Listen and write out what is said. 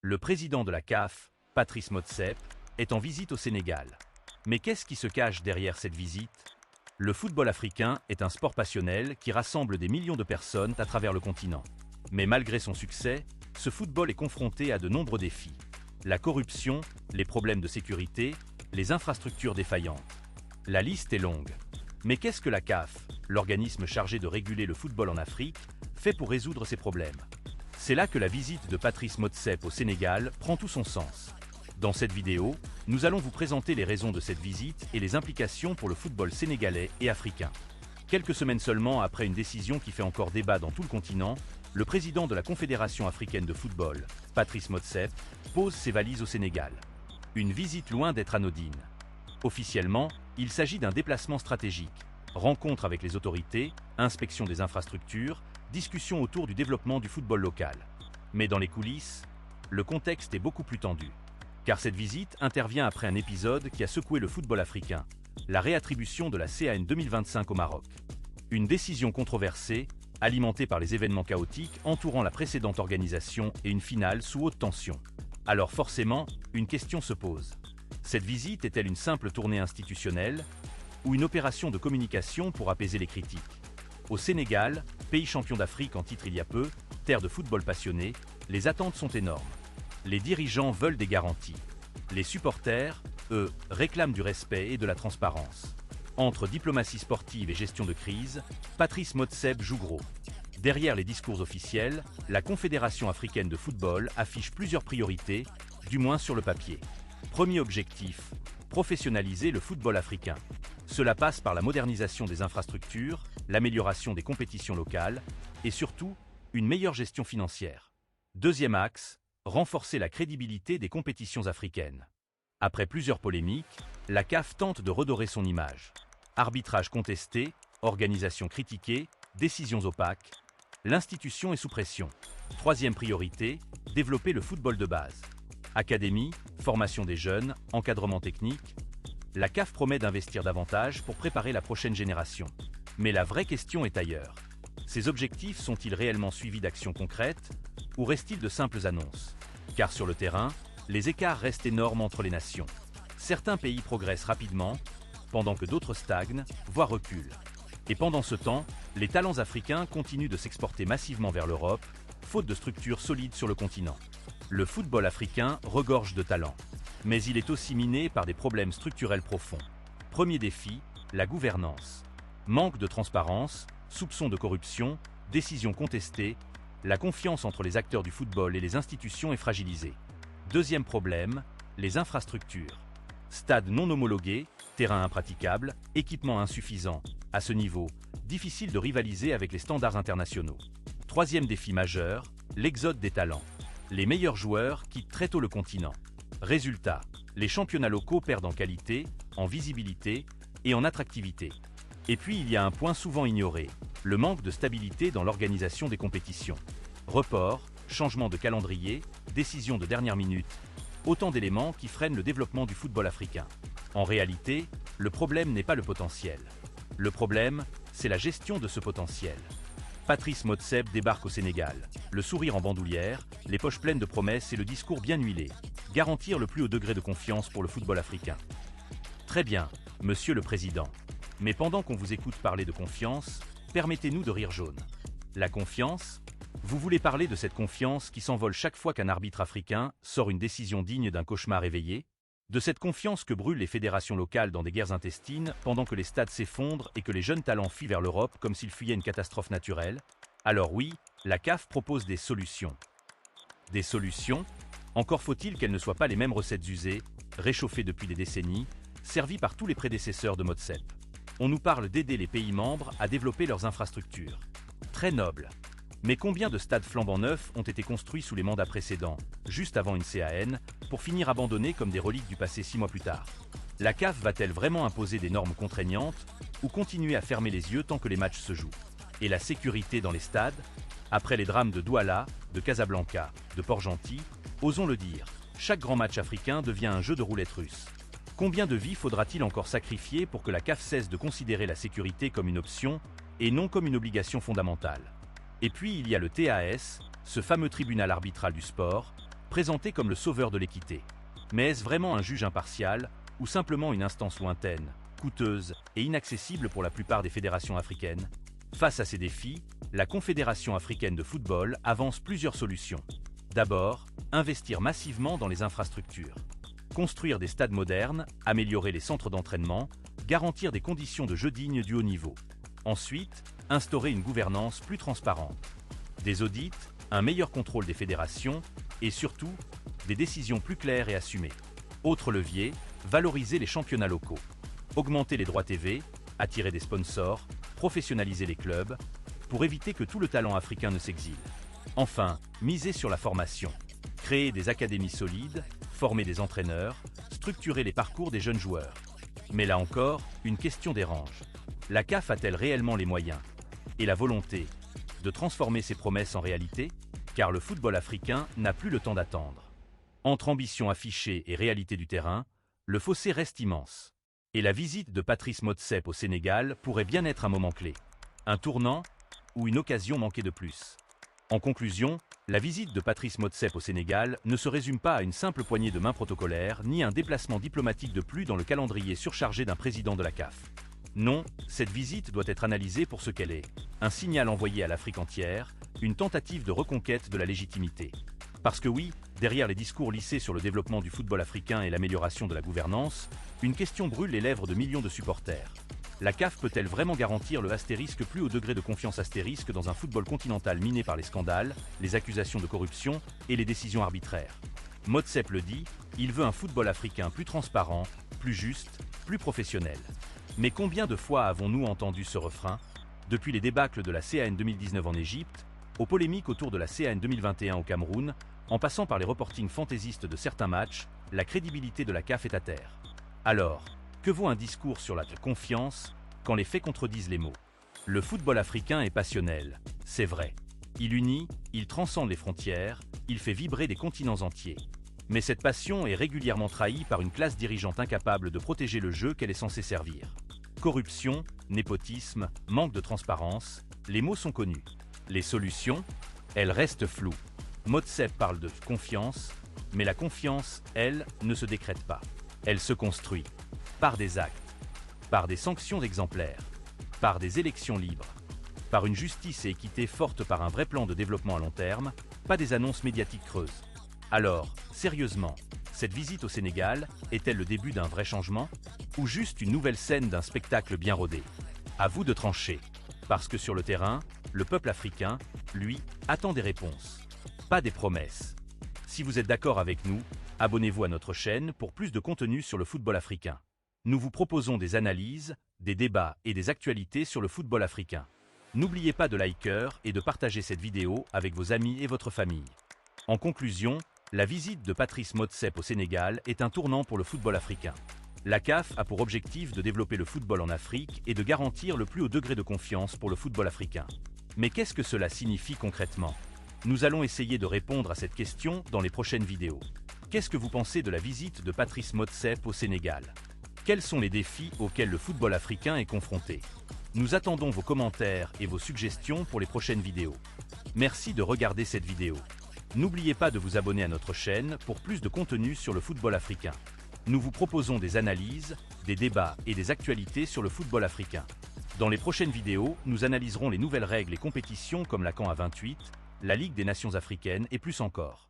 Le président de la CAF, Patrice Motsepe, est en visite au Sénégal. Mais qu'est-ce qui se cache derrière cette visite? Le football africain est un sport passionnel qui rassemble des millions de personnes à travers le continent. Mais malgré son succès, ce football est confronté à de nombreux défis. La corruption, les problèmes de sécurité, les infrastructures défaillantes. La liste est longue. Mais qu'est-ce que la CAF, l'organisme chargé de réguler le football en Afrique, fait pour résoudre ces problèmes? C'est là que la visite de Patrice Motsepe au Sénégal prend tout son sens. Dans cette vidéo, nous allons vous présenter les raisons de cette visite et les implications pour le football sénégalais et africain. Quelques semaines seulement après une décision qui fait encore débat dans tout le continent, le président de la Confédération africaine de football, Patrice Motsepe, pose ses valises au Sénégal. Une visite loin d'être anodine. Officiellement, il s'agit d'un déplacement stratégique. Rencontre avec les autorités, inspection des infrastructures, discussion autour du développement du football local. Mais dans les coulisses, le contexte est beaucoup plus tendu. Car cette visite intervient après un épisode qui a secoué le football africain, la réattribution de la CAN 2025 au Maroc. Une décision controversée, alimentée par les événements chaotiques entourant la précédente organisation et une finale sous haute tension. Alors forcément, une question se pose. Cette visite est-elle une simple tournée institutionnelle ou une opération de communication pour apaiser les critiques? Au Sénégal, pays champion d'Afrique en titre il y a peu, terre de football passionné, les attentes sont énormes. Les dirigeants veulent des garanties. Les supporters, eux, réclament du respect et de la transparence. Entre diplomatie sportive et gestion de crise, Patrice Motsepe joue gros. Derrière les discours officiels, la Confédération africaine de football affiche plusieurs priorités, du moins sur le papier. Premier objectif, professionnaliser le football africain. Cela passe par la modernisation des infrastructures, l'amélioration des compétitions locales et surtout, une meilleure gestion financière. Deuxième axe, renforcer la crédibilité des compétitions africaines. Après plusieurs polémiques, la CAF tente de redorer son image. Arbitrage contesté, organisation critiquée, décisions opaques. L'institution est sous pression. Troisième priorité, développer le football de base. Académie, formation des jeunes, encadrement technique. La CAF promet d'investir davantage pour préparer la prochaine génération. Mais la vraie question est ailleurs. Ces objectifs sont-ils réellement suivis d'actions concrètes ou restent-ils de simples annonces? Car sur le terrain, les écarts restent énormes entre les nations. Certains pays progressent rapidement, pendant que d'autres stagnent, voire reculent. Et pendant ce temps, les talents africains continuent de s'exporter massivement vers l'Europe, faute de structures solides sur le continent. Le football africain regorge de talents. Mais il est aussi miné par des problèmes structurels profonds. Premier défi, la gouvernance. Manque de transparence, soupçons de corruption, décisions contestées, la confiance entre les acteurs du football et les institutions est fragilisée. Deuxième problème, les infrastructures. Stades non homologués, terrain impraticable, équipements insuffisants. À ce niveau, difficile de rivaliser avec les standards internationaux. Troisième défi majeur, l'exode des talents. Les meilleurs joueurs quittent très tôt le continent. Résultat, les championnats locaux perdent en qualité, en visibilité et en attractivité. Et puis il y a un point souvent ignoré, le manque de stabilité dans l'organisation des compétitions. Reports, changements de calendrier, décisions de dernière minute, autant d'éléments qui freinent le développement du football africain. En réalité, le problème n'est pas le potentiel. Le problème, c'est la gestion de ce potentiel. Patrice Motsepe débarque au Sénégal, le sourire en bandoulière, les poches pleines de promesses et le discours bien huilé. Garantir le plus haut degré de confiance pour le football africain. Très bien, Monsieur le Président. Mais pendant qu'on vous écoute parler de confiance, permettez-nous de rire jaune. La confiance? Vous voulez parler de cette confiance qui s'envole chaque fois qu'un arbitre africain sort une décision digne d'un cauchemar éveillé? De cette confiance que brûlent les fédérations locales dans des guerres intestines pendant que les stades s'effondrent et que les jeunes talents fuient vers l'Europe comme s'ils fuyaient une catastrophe naturelle? Alors oui, la CAF propose des solutions. Des solutions? Encore faut-il qu'elles ne soient pas les mêmes recettes usées, réchauffées depuis des décennies, servies par tous les prédécesseurs de Motsepe. On nous parle d'aider les pays membres à développer leurs infrastructures. Très noble. Mais combien de stades flambant neufs ont été construits sous les mandats précédents, juste avant une CAN, pour finir abandonnés comme des reliques du passé 6 mois plus tard? La CAF va-t-elle vraiment imposer des normes contraignantes ou continuer à fermer les yeux tant que les matchs se jouent? Et la sécurité dans les stades? Après les drames de Douala, de Casablanca, de Port-Gentil, osons le dire, chaque grand match africain devient un jeu de roulette russe. Combien de vies faudra-t-il encore sacrifier pour que la CAF cesse de considérer la sécurité comme une option et non comme une obligation fondamentale? Et puis il y a le TAS, ce fameux tribunal arbitral du sport, présenté comme le sauveur de l'équité. Mais est-ce vraiment un juge impartial ou simplement une instance lointaine, coûteuse et inaccessible pour la plupart des fédérations africaines? Face à ces défis, la Confédération africaine de football avance plusieurs solutions. D'abord, investir massivement dans les infrastructures. Construire des stades modernes, améliorer les centres d'entraînement, garantir des conditions de jeu dignes du haut niveau. Ensuite, instaurer une gouvernance plus transparente. Des audits, un meilleur contrôle des fédérations et surtout, des décisions plus claires et assumées. Autre levier, valoriser les championnats locaux. Augmenter les droits TV, attirer des sponsors, professionnaliser les clubs, pour éviter que tout le talent africain ne s'exile. Enfin, miser sur la formation. Créer des académies solides, former des entraîneurs, structurer les parcours des jeunes joueurs. Mais là encore, une question dérange. La CAF a-t-elle réellement les moyens et la volonté de transformer ses promesses en réalité? Car le football africain n'a plus le temps d'attendre. Entre ambition affichée et réalité du terrain, le fossé reste immense. Et la visite de Patrice Motsepe au Sénégal pourrait bien être un moment clé. Un tournant ou une occasion manquée de plus. En conclusion, la visite de Patrice Motsepe au Sénégal ne se résume pas à une simple poignée de main protocolaire ni un déplacement diplomatique de plus dans le calendrier surchargé d'un président de la CAF. Non, cette visite doit être analysée pour ce qu'elle est. Un signal envoyé à l'Afrique entière, une tentative de reconquête de la légitimité. Parce que oui, derrière les discours lissés sur le développement du football africain et l'amélioration de la gouvernance, une question brûle les lèvres de millions de supporters. La CAF peut-elle vraiment garantir le astérisque plus haut degré de confiance astérisque dans un football continental miné par les scandales, les accusations de corruption et les décisions arbitraires? Motsepe le dit, il veut un football africain plus transparent, plus juste, plus professionnel. Mais combien de fois avons-nous entendu ce refrain? Depuis les débâcles de la CAN 2019 en Égypte, aux polémiques autour de la CAN 2021 au Cameroun, en passant par les reportings fantaisistes de certains matchs, la crédibilité de la CAF est à terre. Alors, que vaut un discours sur la confiance quand les faits contredisent les mots? Le football africain est passionnel, c'est vrai. Il unit, il transcende les frontières, il fait vibrer des continents entiers. Mais cette passion est régulièrement trahie par une classe dirigeante incapable de protéger le jeu qu'elle est censée servir. Corruption, népotisme, manque de transparence, les mots sont connus. Les solutions, elles restent floues. Motsepe parle de confiance, mais la confiance, elle, ne se décrète pas. Elle se construit par des actes, par des sanctions exemplaires, par des élections libres, par une justice et équité forte, par un vrai plan de développement à long terme, pas des annonces médiatiques creuses. Alors, sérieusement, cette visite au Sénégal est-elle le début d'un vrai changement ou juste une nouvelle scène d'un spectacle bien rodé? À vous de trancher, parce que sur le terrain, le peuple africain, lui, attend des réponses, pas des promesses. Si vous êtes d'accord avec nous, abonnez-vous à notre chaîne pour plus de contenu sur le football africain. Nous vous proposons des analyses, des débats et des actualités sur le football africain. N'oubliez pas de liker et de partager cette vidéo avec vos amis et votre famille. En conclusion, la visite de Patrice Motsepe au Sénégal est un tournant pour le football africain. La CAF a pour objectif de développer le football en Afrique et de garantir le plus haut degré de confiance pour le football africain. Mais qu'est-ce que cela signifie concrètement? Nous allons essayer de répondre à cette question dans les prochaines vidéos. Qu'est-ce que vous pensez de la visite de Patrice Motsepe au Sénégal? Quels sont les défis auxquels le football africain est confronté? Nous attendons vos commentaires et vos suggestions pour les prochaines vidéos. Merci de regarder cette vidéo. N'oubliez pas de vous abonner à notre chaîne pour plus de contenu sur le football africain. Nous vous proposons des analyses, des débats et des actualités sur le football africain. Dans les prochaines vidéos, nous analyserons les nouvelles règles et compétitions comme la CAN A28, la Ligue des Nations africaines et plus encore.